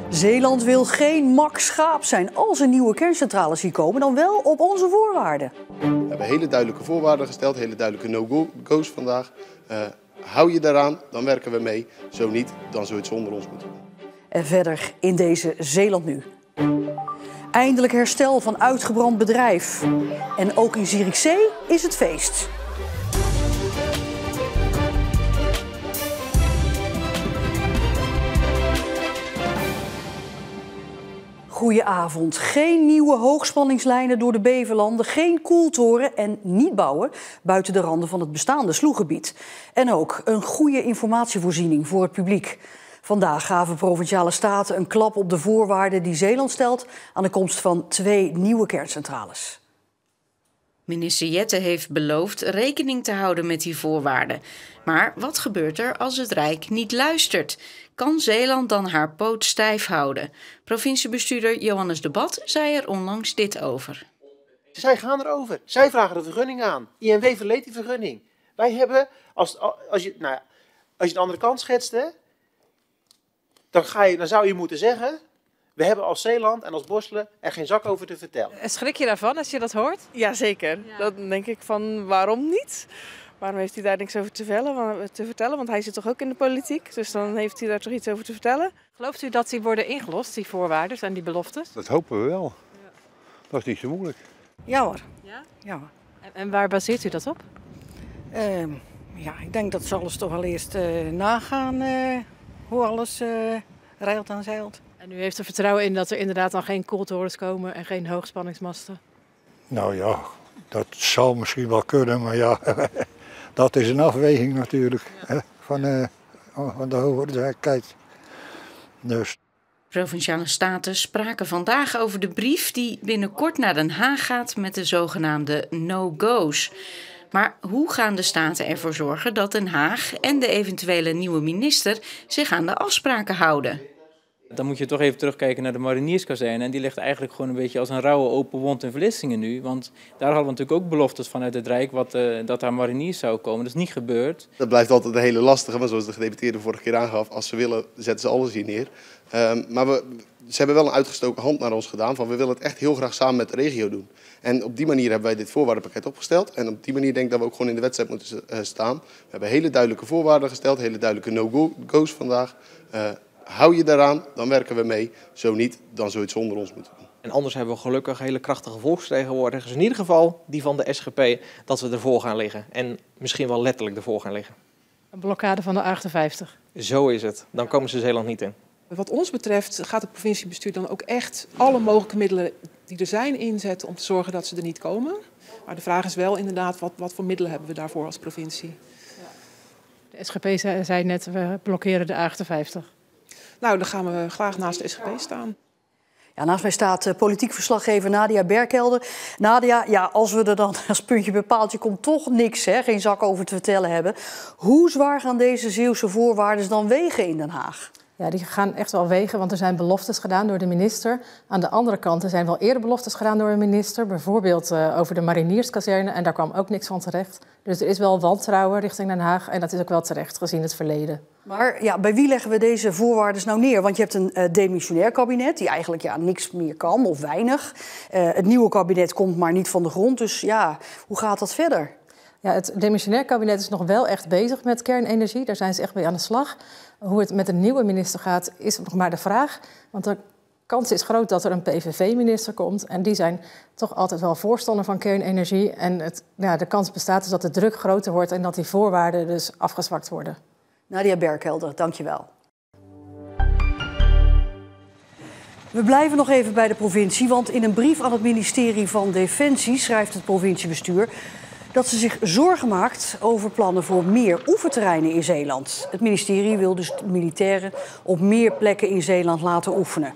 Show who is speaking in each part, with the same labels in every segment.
Speaker 1: Zeeland wil geen mak schaap zijn als er nieuwe kerncentrales hier komen, dan wel op onze voorwaarden.
Speaker 2: We hebben hele duidelijke voorwaarden gesteld, hele duidelijke no-go's vandaag. Hou je daaraan, dan werken we mee. Zo niet, dan zul je het zonder ons moeten doen.
Speaker 1: En verder in deze Zeeland nu. Eindelijk herstel van uitgebrand bedrijf. En ook in Zierikzee is het feest. Goedenavond. Geen nieuwe hoogspanningslijnen door de Beverlanden, geen koeltoren en niet bouwen buiten de randen van het bestaande sloeggebied. En ook een goede informatievoorziening voor het publiek. Vandaag gaven Provinciale Staten een klap op de voorwaarden die Zeeland stelt aan de komst van 2 nieuwe kerncentrales.
Speaker 3: Minister Jette heeft beloofd rekening te houden met die voorwaarden. Maar wat gebeurt er als het Rijk niet luistert? Kan Zeeland dan haar poot stijf houden? Provinciebestuurder Johannes de Bat zei er onlangs dit over.
Speaker 4: Zij gaan erover. Zij vragen de vergunning aan. INW verleent die vergunning. Wij hebben, als je de andere kant schetst, hè, dan zou je moeten zeggen, we hebben als Zeeland en als Borselen er geen zak over te vertellen.
Speaker 5: Schrik je daarvan als je dat hoort?
Speaker 6: Jazeker. Ja. Dan denk ik van waarom niet? Waarom heeft hij daar niks over te vertellen? Want hij zit toch ook in de politiek, dus dan heeft hij daar toch iets over te vertellen.
Speaker 5: Gelooft u dat die worden ingelost, die voorwaarden en die beloftes?
Speaker 7: Dat hopen we wel. Ja. Dat is niet zo moeilijk.
Speaker 8: Ja hoor.
Speaker 5: Ja?
Speaker 8: Ja hoor.
Speaker 5: En waar baseert u dat op?
Speaker 8: Ja, ik denk dat ze alles toch wel eerst nagaan hoe alles reilt en zeilt.
Speaker 5: En u heeft er vertrouwen in dat er inderdaad dan geen koeltorens komen en geen hoogspanningsmasten?
Speaker 7: Nou ja, dat zou misschien wel kunnen, maar ja, dat is een afweging natuurlijk, hè, van de hoogwaardigheid. Dus.
Speaker 3: Provinciale Staten spraken vandaag over de brief die binnenkort naar Den Haag gaat met de zogenaamde no-go's. Maar hoe gaan de staten ervoor zorgen dat Den Haag en de eventuele nieuwe minister zich aan de afspraken houden?
Speaker 9: Dan moet je toch even terugkijken naar de marinierskazerne. En die ligt eigenlijk gewoon een beetje als een rauwe open wond in Vlissingen nu. Want daar hadden we natuurlijk ook beloftes vanuit het Rijk dat daar mariniers zou komen. Dat is niet gebeurd.
Speaker 2: Dat blijft altijd een hele lastige, maar zoals de gedeputeerde vorige keer aangaf, als ze willen zetten ze alles hier neer. Maar ze hebben wel een uitgestoken hand naar ons gedaan van we willen het echt heel graag samen met de regio doen. En op die manier hebben wij dit voorwaardenpakket opgesteld. En op die manier denk ik dat we ook gewoon in de wedstrijd moeten staan. We hebben hele duidelijke voorwaarden gesteld, hele duidelijke no-go's vandaag. Hou je daaraan, dan werken we mee. Zo niet, dan zul je het zonder ons moeten doen.
Speaker 10: En anders hebben we gelukkig hele krachtige volksvertegenwoordigers. In ieder geval die van de SGP, dat we ervoor gaan liggen. En misschien wel letterlijk ervoor gaan liggen.
Speaker 5: Een blokkade van de 58.
Speaker 10: Zo is het. Dan komen ze Zeeland niet in.
Speaker 6: Wat ons betreft gaat het provinciebestuur dan ook echt alle mogelijke middelen die er zijn inzetten om te zorgen dat ze er niet komen. Maar de vraag is wel inderdaad, wat voor middelen hebben we daarvoor als provincie?
Speaker 5: De SGP zei net, we blokkeren de 58.
Speaker 6: Nou, dan gaan we graag naast de SGP staan.
Speaker 1: Ja, naast mij staat politiek verslaggever Nadia Berkelder. Nadia, ja, als we er dan als puntje bij paaltje komt toch niks, hè, geen zak over te vertellen hebben. Hoe zwaar gaan deze Zeeuwse voorwaarden dan wegen in Den Haag?
Speaker 5: Ja, die gaan echt wel wegen, want er zijn beloftes gedaan door de minister. Aan de andere kant, er zijn wel eerder beloftes gedaan door de minister. Bijvoorbeeld over de marinierskazerne en daar kwam ook niks van terecht. Dus er is wel wantrouwen richting Den Haag en dat is ook wel terecht gezien het verleden.
Speaker 1: Maar ja, bij wie leggen we deze voorwaarden nou neer? Want je hebt een demissionair kabinet die eigenlijk niks meer kan of weinig. Het nieuwe kabinet komt maar niet van de grond, dus ja, hoe gaat dat verder?
Speaker 5: Ja, het demissionair kabinet is nog wel echt bezig met kernenergie. Daar zijn ze echt mee aan de slag. Hoe het met een nieuwe minister gaat, is nog maar de vraag. Want de kans is groot dat er een PVV-minister komt. En die zijn toch altijd wel voorstander van kernenergie. En de kans bestaat dus dat de druk groter wordt en dat die voorwaarden dus afgezwakt worden.
Speaker 1: Nadia Berkelder, dankjewel. We blijven nog even bij de provincie, want in een brief aan het ministerie van Defensie schrijft het provinciebestuur dat ze zich zorgen maakt over plannen voor meer oefenterreinen in Zeeland. Het ministerie wil dus militairen op meer plekken in Zeeland laten oefenen.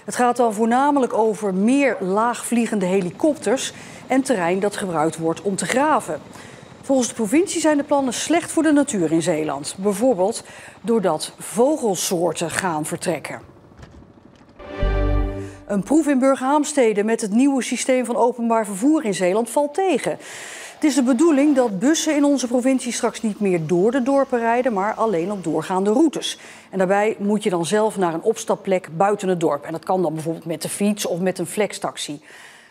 Speaker 1: Het gaat dan voornamelijk over meer laagvliegende helikopters en terrein dat gebruikt wordt om te graven. Volgens de provincie zijn de plannen slecht voor de natuur in Zeeland. Bijvoorbeeld doordat vogelsoorten gaan vertrekken. Een proef in Burghaamstede met het nieuwe systeem van openbaar vervoer in Zeeland valt tegen. Het is de bedoeling dat bussen in onze provincie straks niet meer door de dorpen rijden, maar alleen op doorgaande routes. En daarbij moet je dan zelf naar een opstapplek buiten het dorp. En dat kan dan bijvoorbeeld met de fiets of met een flextaxi.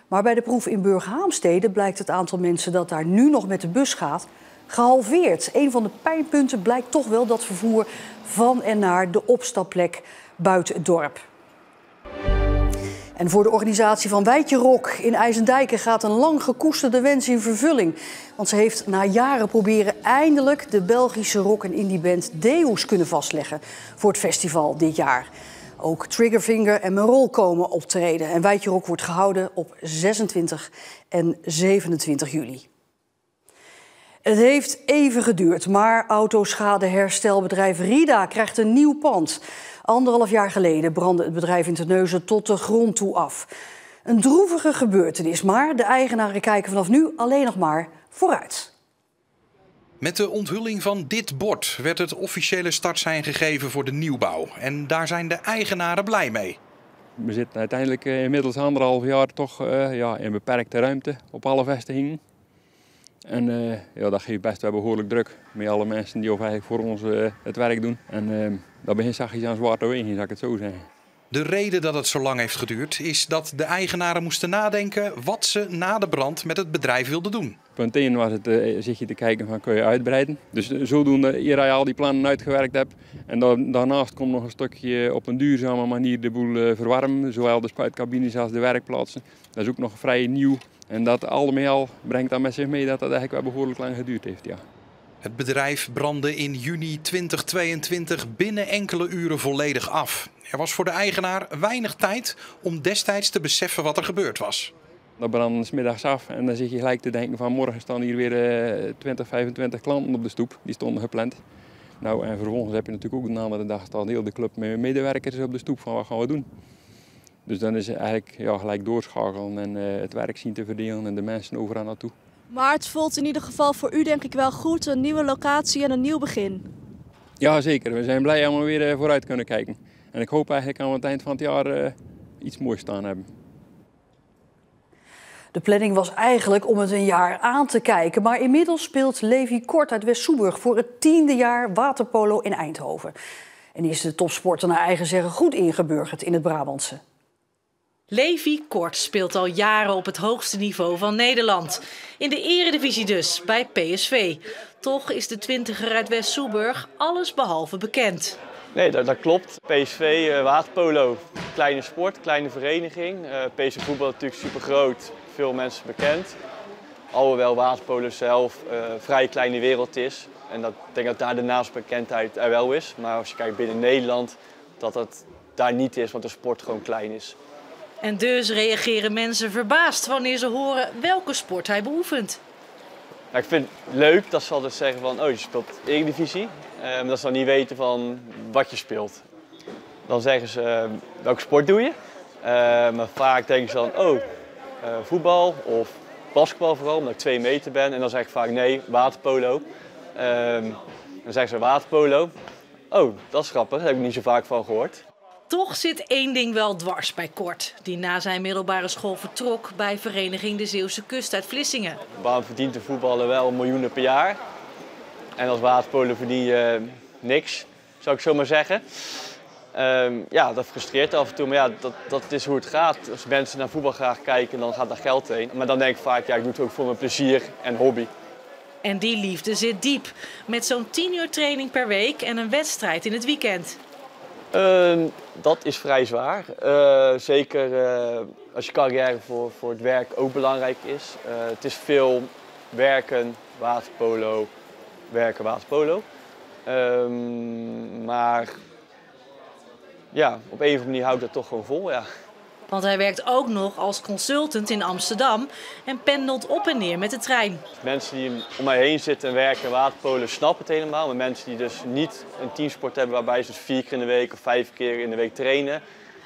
Speaker 1: Maar bij de proef in Burghaamstede blijkt het aantal mensen dat daar nu nog met de bus gaat gehalveerd. Een van de pijnpunten blijkt toch wel dat vervoer van en naar de opstapplek buiten het dorp. En voor de organisatie van Wijtje Rock in IJsendijken gaat een lang gekoesterde wens in vervulling. Want ze heeft na jaren proberen eindelijk de Belgische rock- en indieband Deus kunnen vastleggen voor het festival dit jaar. Ook Triggerfinger en Merol komen optreden. En Wijtje Rock wordt gehouden op 26 en 27 juli. Het heeft even geduurd, maar autoschadeherstelbedrijf Rida krijgt een nieuw pand. 1,5 jaar geleden brandde het bedrijf in Terneuzen tot de grond toe af. Een droevige gebeurtenis, maar de eigenaren kijken vanaf nu alleen nog maar vooruit.
Speaker 11: Met de onthulling van dit bord werd het officiële startsein gegeven voor de nieuwbouw. En daar zijn de eigenaren blij mee.
Speaker 12: We zitten uiteindelijk inmiddels 1,5 jaar toch in beperkte ruimte op alle vestigingen. En dat geeft best wel behoorlijk druk met alle mensen die eigenlijk voor ons het werk doen. En dat begint zachtjes aan zwaar te wegen, zou ik het zo zeggen.
Speaker 11: De reden dat het zo lang heeft geduurd is dat de eigenaren moesten nadenken wat ze na de brand met het bedrijf wilden doen.
Speaker 12: Punt 1 was het zit je te kijken van kun je uitbreiden. Dus zodoende eer je al die plannen uitgewerkt hebt. En daarnaast komt nog een stukje op een duurzame manier de boel verwarmen. Zowel de spuitcabines als de werkplaatsen. Dat is ook nog vrij nieuw. En dat al brengt dan met zich mee dat eigenlijk wel behoorlijk lang geduurd heeft, ja.
Speaker 11: Het bedrijf brandde in juni 2022 binnen enkele uren volledig af. Er was voor de eigenaar weinig tijd om destijds te beseffen wat er gebeurd was.
Speaker 12: Dat brandde 's middags af en dan zit je gelijk te denken van morgen staan hier weer 20, 25 klanten op de stoep. Die stonden gepland. Nou, en vervolgens heb je natuurlijk ook de andere dag staan heel de club met medewerkers op de stoep van wat gaan we doen. Dus dan is het eigenlijk gelijk doorschakelen en het werk zien te verdelen en de mensen overal naartoe.
Speaker 13: Maar het voelt in ieder geval voor u denk ik wel goed, een nieuwe locatie en een nieuw begin.
Speaker 12: Ja, zeker. We zijn blij om weer vooruit kunnen kijken. En ik hoop eigenlijk aan het eind van het jaar iets moois staan hebben.
Speaker 1: De planning was eigenlijk om het een jaar aan te kijken. Maar inmiddels speelt Levi Kort uit West-Soeburg voor het 10e jaar waterpolo in Eindhoven. En is de topsporter naar eigen zeggen goed ingeburgerd in het Brabantse.
Speaker 14: Levi Kort speelt al jaren op het hoogste niveau van Nederland. In de eredivisie dus, bij PSV. Toch is de 20er uit West-Soeburg allesbehalve bekend.
Speaker 15: Nee, dat klopt. PSV, waterpolo, kleine sport, kleine vereniging. PSV voetbal natuurlijk super groot, veel mensen bekend. Alhoewel waterpolo zelf een vrij kleine wereld is. En ik denk dat daar de naamsbekendheid er wel is. Maar als je kijkt binnen Nederland, dat dat daar niet is, want de sport gewoon klein is.
Speaker 14: En dus reageren mensen verbaasd wanneer ze horen welke sport hij beoefent.
Speaker 15: Nou, ik vind het leuk dat ze altijd zeggen van, oh je speelt Eredivisie. Maar dat ze dan niet weten van wat je speelt. Dan zeggen ze, welke sport doe je? Maar vaak denken ze dan, voetbal of basketbal vooral, omdat ik 2 meter ben. En dan zeg ik vaak nee, waterpolo. Dan zeggen ze waterpolo. Oh, dat is grappig, daar heb ik niet zo vaak van gehoord.
Speaker 14: Toch zit één ding wel dwars bij Kort, die na zijn middelbare school vertrok bij vereniging de Zeeuwse Kust uit Vlissingen.
Speaker 15: Waarom verdient de voetballer wel miljoenen per jaar? En als waterpolo verdien je niks, zou ik zo maar zeggen. Dat frustreert af en toe, maar ja, dat is hoe het gaat. Als mensen naar voetbal graag kijken, dan gaat daar geld heen. Maar dan denk ik vaak, ja, ik doe het ook voor mijn plezier en hobby.
Speaker 14: En die liefde zit diep, met zo'n 10 uur training per week en een wedstrijd in het weekend.
Speaker 15: Dat is vrij zwaar. Zeker als je carrière voor het werk ook belangrijk is. Het is veel werken, waterpolo, werken, waterpolo. Maar ja, op een of andere manier houdt het toch gewoon vol, ja.
Speaker 14: Want hij werkt ook nog als consultant in Amsterdam en pendelt op en neer met de trein.
Speaker 15: Mensen die om mij heen zitten en werken waterpolo snappen het helemaal. Maar mensen die dus niet een teamsport hebben waarbij ze dus 4 keer in de week of 5 keer in de week trainen,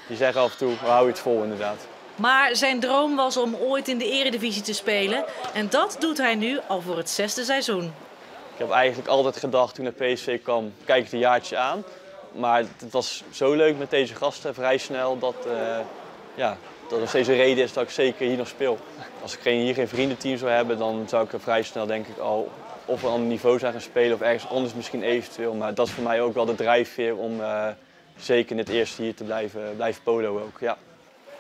Speaker 15: die zeggen af en toe, we houden het vol inderdaad.
Speaker 14: Maar zijn droom was om ooit in de eredivisie te spelen en dat doet hij nu al voor het 6e seizoen.
Speaker 15: Ik heb eigenlijk altijd gedacht toen naar PSV kwam, kijk het een jaartje aan. Maar het was zo leuk met deze gasten, vrij snel, dat dat er steeds een reden is dat ik zeker hier nog speel. Als ik hier geen vriendenteam zou hebben, dan zou ik er vrij snel denk ik al op een ander niveau zijn gaan spelen of ergens anders misschien eventueel. Maar dat is voor mij ook wel de drijfveer om zeker in het eerste hier te blijven poloen ook. Ja.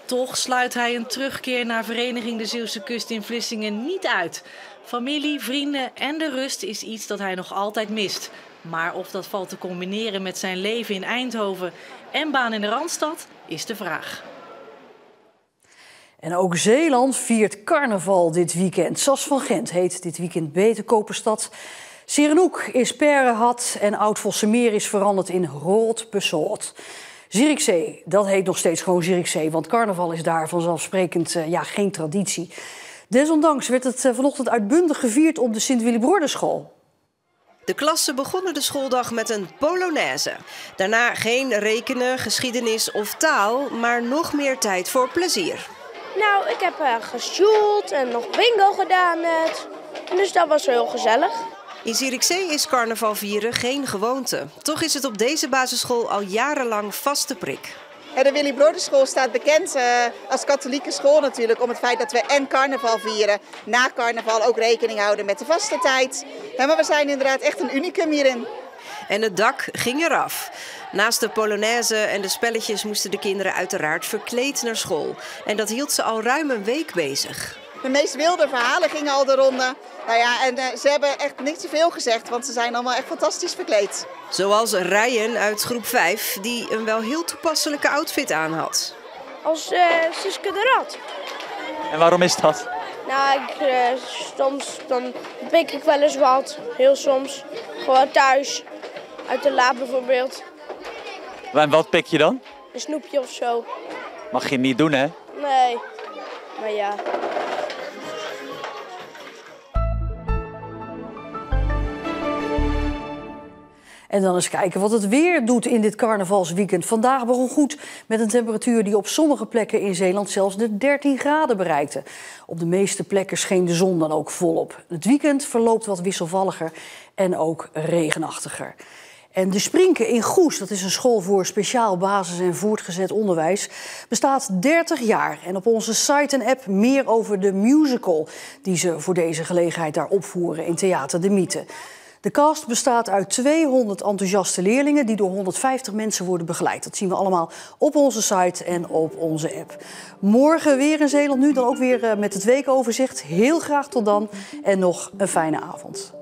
Speaker 14: Toch sluit hij een terugkeer naar vereniging de Zeeuwse Kust in Vlissingen niet uit. Familie, vrienden en de rust is iets dat hij nog altijd mist. Maar of dat valt te combineren met zijn leven in Eindhoven en baan in de Randstad, is de vraag.
Speaker 1: En ook Zeeland viert carnaval dit weekend. Sas van Gent heet dit weekend Betekoperstad. Sierenhoek is Perenhat en Oud-Vossemeer is veranderd in Rood-Besoort. Zierikzee, dat heet nog steeds gewoon Zierikzee, want carnaval is daar vanzelfsprekend geen traditie. Desondanks werd het vanochtend uitbundig gevierd op de Sint-Willibrordusschool.
Speaker 16: De klassen begonnen de schooldag met een polonaise. Daarna geen rekenen, geschiedenis of taal, maar nog meer tijd voor plezier.
Speaker 17: Nou, ik heb gesjoeld en nog bingo gedaan net. Dus dat was heel gezellig.
Speaker 16: In Zierikzee is carnaval vieren geen gewoonte. Toch is het op deze basisschool al jarenlang vaste prik.
Speaker 18: De Willibrordusschool staat bekend als katholieke school natuurlijk om het feit dat we en carnaval vieren. Na carnaval ook rekening houden met de vaste tijd. Maar we zijn inderdaad echt een unicum hierin.
Speaker 16: En het dak ging eraf. Naast de polonaise en de spelletjes moesten de kinderen uiteraard verkleed naar school. En dat hield ze al ruim een week bezig.
Speaker 18: De meest wilde verhalen gingen al de ronde. Nou ja, en ze hebben echt niet zoveel gezegd, want ze zijn allemaal echt fantastisch verkleed.
Speaker 16: Zoals Ryan uit groep 5, die een wel heel toepasselijke outfit aan had.
Speaker 17: Als Suske de Rat.
Speaker 19: En waarom is dat?
Speaker 17: Nou, soms dan pik ik wel eens wat. Heel soms. Gewoon thuis. Uit de la bijvoorbeeld.
Speaker 19: En wat pik je dan?
Speaker 17: Een snoepje of zo.
Speaker 19: Mag je niet doen, hè?
Speaker 17: Nee. Maar ja.
Speaker 1: En dan eens kijken wat het weer doet in dit carnavalsweekend. Vandaag begon goed met een temperatuur die op sommige plekken in Zeeland zelfs de 13 graden bereikte. Op de meeste plekken scheen de zon dan ook volop. Het weekend verloopt wat wisselvalliger en ook regenachtiger. En de Sprinke in Goes, dat is een school voor speciaal basis- en voortgezet onderwijs, bestaat 30 jaar. En op onze site en app meer over de musical die ze voor deze gelegenheid daar opvoeren in Theater de Mythe. De cast bestaat uit 200 enthousiaste leerlingen die door 150 mensen worden begeleid. Dat zien we allemaal op onze site en op onze app. Morgen weer in Zeeland, nu dan ook weer met het weekoverzicht. Heel graag tot dan en nog een fijne avond.